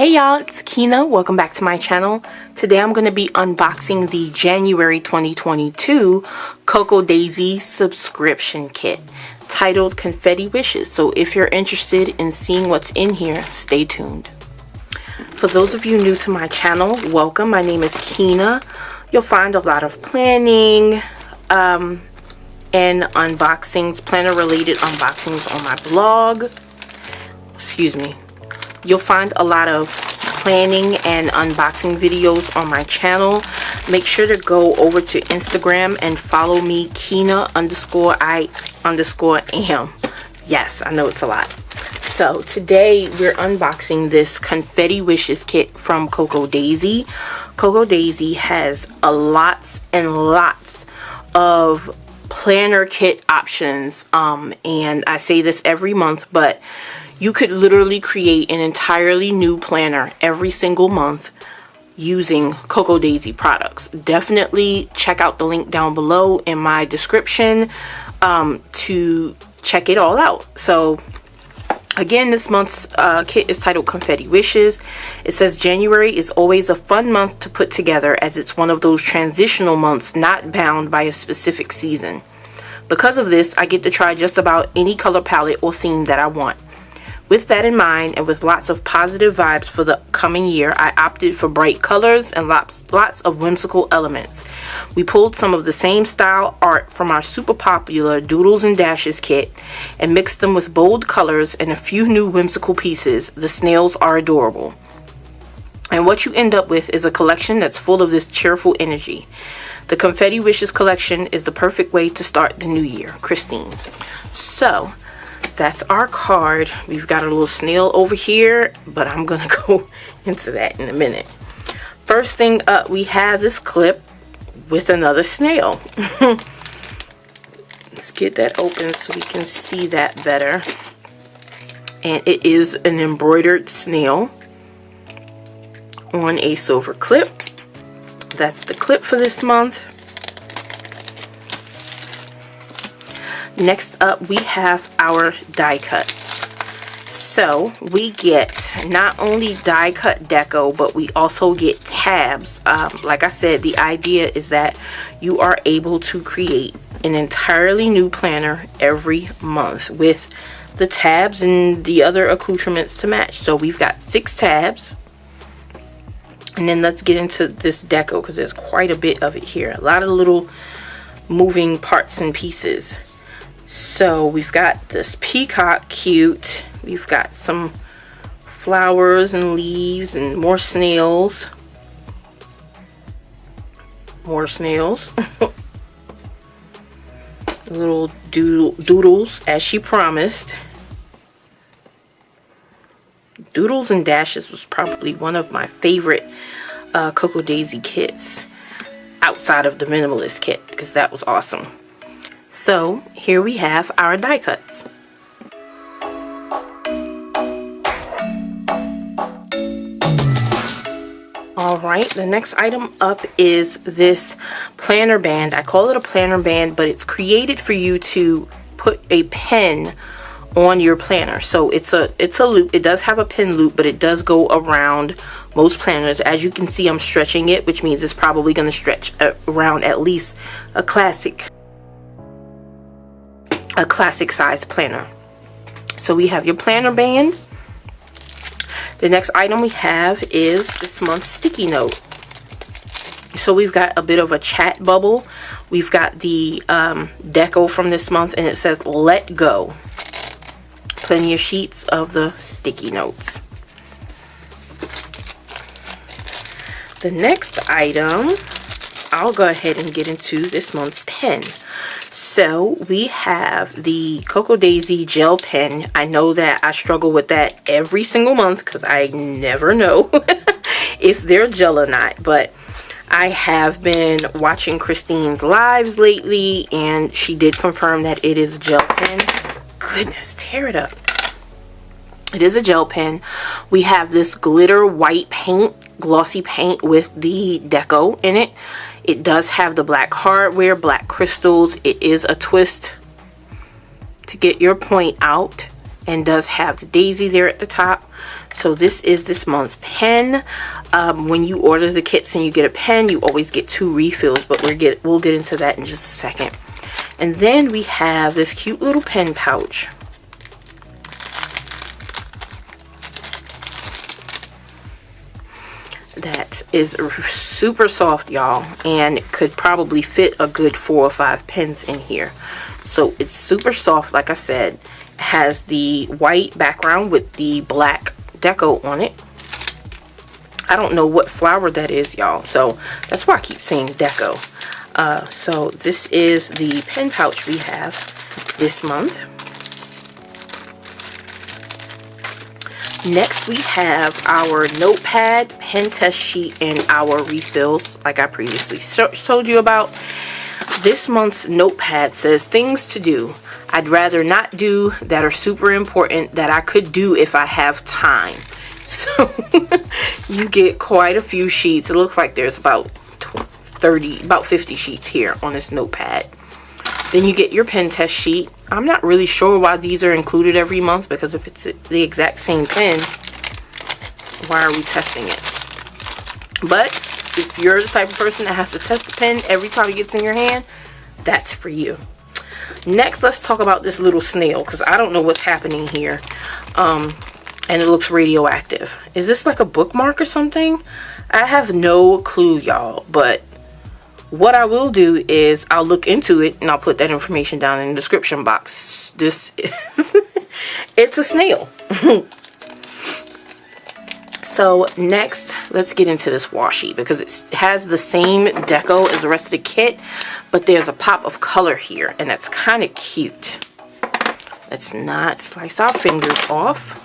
Hey y'all, it's Kinah. Welcome back to my channel. Today I'm going to be unboxing the January 2022 Coco Daisy subscription kit titled Confetti Wishes. So if you're interested in seeing what's in here, stay tuned. For those of you new to my channel, welcome. My name is Kinah. You'll find a lot of planning and unboxings, planner related unboxings on my blog. Excuse me. You'll find a lot of planning and unboxing videos on my channel. Make sure to go over to Instagram and follow me, KinahIAm. Yes, I know it's a lot. So today we're unboxing this Confetti Wishes kit from Coco Daisy. Coco Daisy has lots and lots of planner kit options. And I say this every month, but you could literally create an entirely new planner every single month using Coco Daisy products. Definitely check out the link down below in my description to check it all out. So again, this month's kit is titled Confetti Wishes. It says January is always a fun month to put together as it's one of those transitional months not bound by a specific season. Because of this, I get to try just about any color palette or theme that I want. With that in mind, and with lots of positive vibes for the coming year, I opted for bright colors and lots of whimsical elements. We pulled some of the same style art from our super popular Doodles and Dashes kit and mixed them with bold colors and a few new whimsical pieces. The snails are adorable. And what you end up with is a collection that's full of this cheerful energy. The Confetti Wishes collection is the perfect way to start the new year. Christine. So that's our card. We've got a little snail over here, but I'm gonna go into that in a minute. First thing up, we have this clip with another snail. Let's get that open so we can see that better. And it is an embroidered snail on a silver clip. That's the clip for this month. Next up, we have our die cuts. So we get not only die cut deco, but we also get tabs. Like I said, the idea is that you are able to create an entirely new planner every month with the tabs and the other accoutrements to match. So we've got 6 tabs. And then let's get into this deco because there's quite a bit of it here. A lot of little moving parts and pieces. So we've got this peacock cute. We've got some flowers and leaves and more snails. More snails. Little doodles as she promised. Doodles and Dashes was probably one of my favorite Coco Daisy kits outside of the minimalist kit because that was awesome. So here we have our die cuts. Alright, the next item up is this planner band. I call it a planner band, but it's created for you to put a pen on your planner. So it's a loop. It does have a pin loop, but it does go around most planners. As you can see, I'm stretching it, which means it's probably going to stretch around at least a classic size planner. So we have your planner band. The next item we have is this month's sticky note. So we've got a bit of a chat bubble. We've got the deco from this month, and it says let go. Plenty of sheets of the sticky notes. The next item, I'll go ahead and get into this month's pen. So we have the Coco Daisy Gel Pen. I know that I struggle with that every single month because I never know if they're gel or not. But I have been watching Christine's lives lately, and she did confirm that it is a gel pen. Goodness, tear it up. It is a gel pen. We have this glitter white paint, glossy paint with the deco in it. It does have the black hardware, black crystals. It is a twist to get your point out and does have the daisy there at the top. So this is this month's pen. When you order the kits and you get a pen, you always get 2 refills, but we'll get into that in just a second. And then we have this cute little pen pouch. That is super soft, y'all, and it could probably fit a good 4 or 5 pens in here. So it's super soft, like I said. It has the white background with the black deco on it. I don't know what flower that is, y'all, so that's why I keep saying deco. So this is the pen pouch we have this month. Next, we have our notepad, pen test sheet, and our refills, like I previously told you about. This month's notepad says things to do I'd rather not do that are super important that I could do if I have time. So you get quite a few sheets. It looks like there's about 50 sheets here on this notepad. Then you get your pen test sheet. I'm not really sure why these are included every month, because if it's the exact same pen, why are we testing it? But if you're the type of person that has to test the pen every time it gets in your hand, that's for you. Next, let's talk about this little snail, because I don't know what's happening here. And it looks radioactive. Is this like a bookmark or something? I have no clue, y'all, but what I will do is I'll look into it and I'll put that information down in the description box. This is it's a snail. So next, let's get into this washi, because it has the same deco as the rest of the kit, but there's a pop of color here, and that's kind of cute. Let's not slice our fingers off.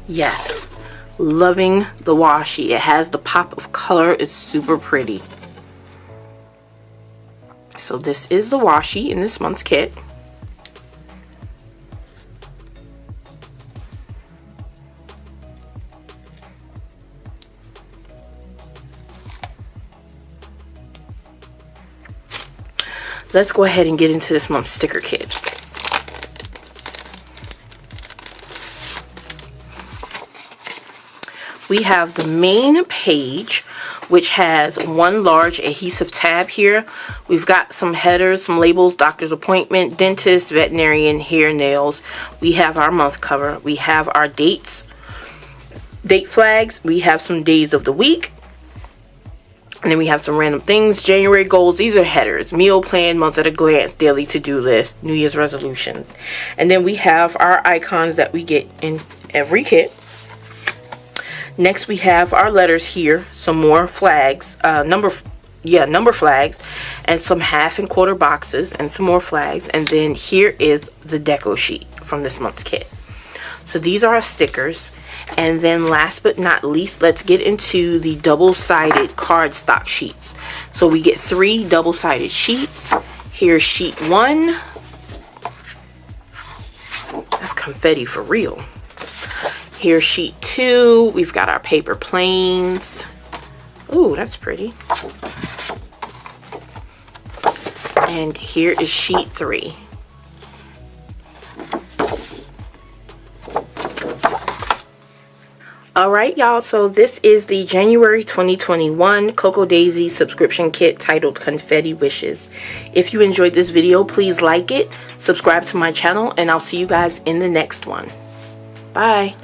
Yes, loving the washi. It has the pop of color. It's super pretty. So this is the washi in this month's kit. Let's go ahead and get into this month's sticker kit. We have the main page, which has one large adhesive tab here. We've got some headers, some labels, doctor's appointment, dentist, veterinarian, hair, nails. We have our month cover. We have our dates, date flags. We have some days of the week. And then we have some random things. January goals. These are headers. Meal plan, months at a glance, daily to-do list, New Year's resolutions. And then we have our icons that we get in every kit. Next, we have our letters here, some more flags, number flags, and some half and quarter boxes, and some more flags. And then here is the deco sheet from this month's kit. So these are our stickers. And then last but not least, let's get into the double-sided cardstock sheets. So we get 3 double-sided sheets. Here's sheet 1. That's confetti for real. Here's sheet 2. We've got our paper planes. Ooh, that's pretty. And here is sheet 3. Alright, y'all, so this is the January 2021 Coco Daisy subscription kit titled Confetti Wishes. If you enjoyed this video, please like it, subscribe to my channel, and I'll see you guys in the next one. Bye.